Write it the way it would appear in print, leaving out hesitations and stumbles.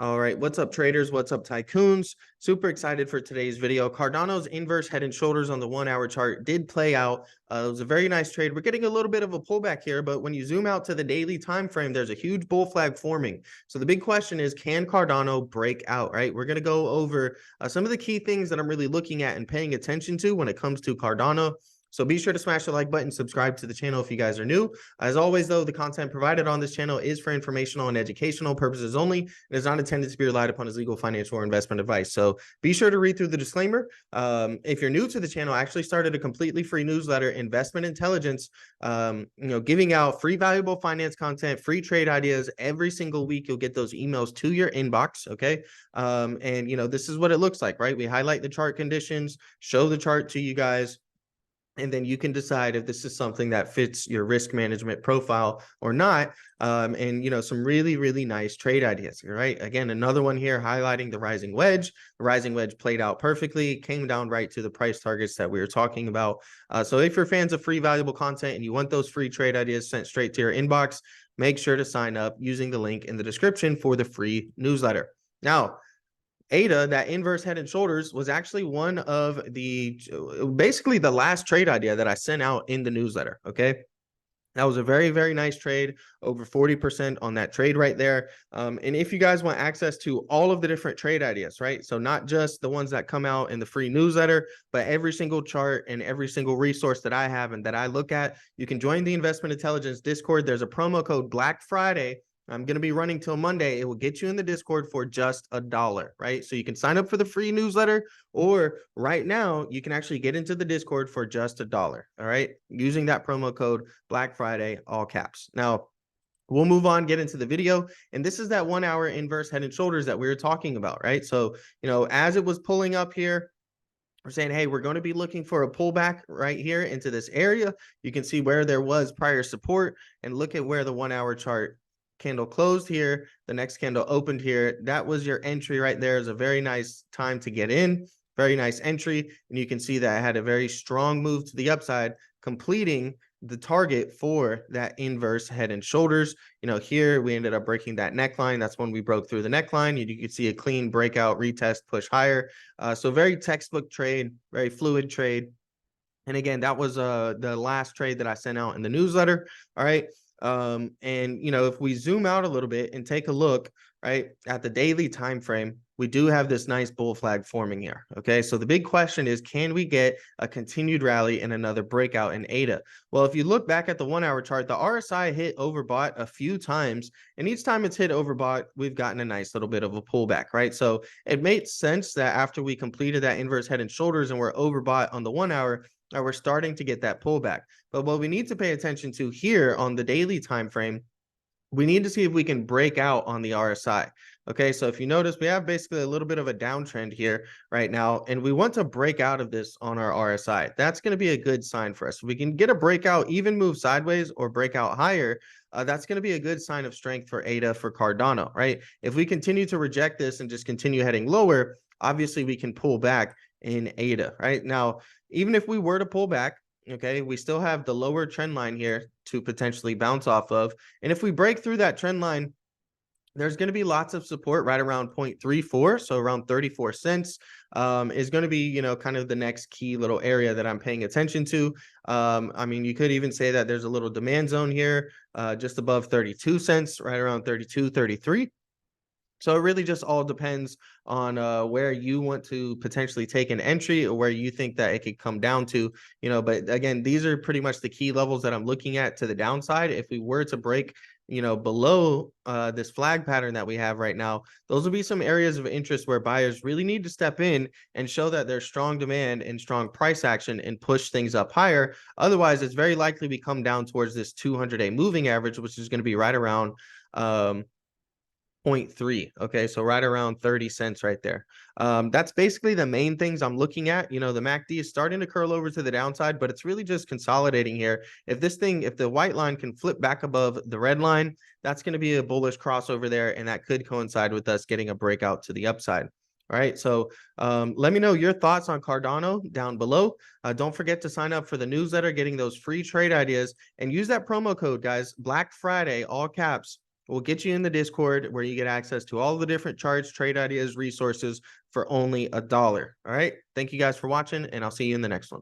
All right, what's up, traders? What's up, tycoons? Super excited for today's video. Cardano's inverse head and shoulders on the 1 hour chart did play out. It was a very nice trade. We're getting a little bit of a pullback here, but when you zoom out to the daily time frame, there's a huge bull flag forming. So the big question is, can Cardano break out, right? We're going to go over some of the key things that I'm really looking at and paying attention to when it comes to Cardano. So be sure to smash the like button, subscribe to the channel if you guys are new. As always, though, the content provided on this channel is for informational and educational purposes only. It is not intended to be relied upon as legal, financial, or investment advice. So be sure to read through the disclaimer. If you're new to the channel, I actually started a completely free newsletter, Investment Intelligence, giving out free valuable finance content, free trade ideas every single week. You'll get those emails to your inbox. Okay. This is what it looks like, right? We highlight the chart conditions, show the chart to you guys, and then you can decide if this is something that fits your risk management profile or not. Some really, really nice trade ideas, right? Again, another one here highlighting the rising wedge. The rising wedge played out perfectly, came down right to the price targets that we were talking about. So if you're fans of free, valuable content and you want those free trade ideas sent straight to your inbox, make sure to sign up using the link in the description for the free newsletter. Now, ADA, that inverse head and shoulders, was actually one of basically the last trade idea that I sent out in the newsletter. Okay. That was a very, very nice trade, over 40% on that trade right there. And if you guys want access to all of the different trade ideas, right? So not just the ones that come out in the free newsletter, but every single chart and every single resource that I have and that I look at, you can join the Investment Intelligence Discord. There's a promo code Black Friday. I'm going to be running till Monday. It will get you in the Discord for just $1, right? So you can sign up for the free newsletter, or right now you can actually get into the Discord for just $1. All right. Using that promo code Black Friday, all caps. Now, we'll move on, get into the video. And this is that 1 hour inverse head and shoulders that we were talking about, right? So, as it was pulling up here, we're saying, hey, we're going to be looking for a pullback right here into this area. You can see where there was prior support and look at where the 1 hour chart candle closed here. The next candle opened here. That was your entry right there. Is a very nice time to get in. Very nice entry. And you can see that I had a very strong move to the upside, completing the target for that inverse head and shoulders. Here we ended up breaking that neckline. That's when we broke through the neckline. You could see a clean breakout, retest, push higher. So very textbook trade, very fluid trade. And again, that was the last trade that I sent out in the newsletter. All right. If we zoom out a little bit and take a look, right, at the daily time frame, we do have this nice bull flag forming here. Okay, so the big question is, can we get a continued rally and another breakout in ADA? Well, if you look back at the 1 hour chart, the RSI hit overbought a few times, and each time it's hit overbought, we've gotten a nice little bit of a pullback, right? So it made sense that after we completed that inverse head and shoulders and we're overbought on the 1 hour, we're starting to get that pullback. But what we need to pay attention to here on the daily time frame, we need to see if we can break out on the RSI. Okay, so if you notice, we have basically a little bit of a downtrend here right now, and we want to break out of this on our RSI. That's going to be a good sign for us. If we can get a breakout, even move sideways or break out higher, that's going to be a good sign of strength for ADA, for Cardano, right? If we continue to reject this and just continue heading lower, obviously we can pull back in ADA, right? Now, even if we were to pull back, okay, we still have the lower trend line here to potentially bounce off of. And if we break through that trend line, there's going to be lots of support right around 0.34. So around 34 cents is going to be, kind of the next key little area that I'm paying attention to. You could even say that there's a little demand zone here just above 32 cents, right around 32, 33. So it really just all depends on where you want to potentially take an entry or where you think that it could come down to, but again, these are pretty much the key levels that I'm looking at to the downside. If we were to break, below this flag pattern that we have right now, those will be some areas of interest where buyers really need to step in and show that there's strong demand and strong price action and push things up higher. Otherwise, it's very likely we come down towards this 200-day moving average, which is going to be right around 0.3. Okay, so right around 30 cents right there. That's basically the main things I'm looking at. The MACD is starting to curl over to the downside, but it's really just consolidating here. If the white line can flip back above the red line, that's going to be a bullish crossover there, and that could coincide with us getting a breakout to the upside. All right, so let me know your thoughts on Cardano down below. Don't forget to sign up for the newsletter, getting those free trade ideas, and use that promo code, guys, Black Friday, all caps, We'll get you in the Discord where you get access to all the different charts, trade ideas, resources for only $1. All right. Thank you guys for watching, and I'll see you in the next one.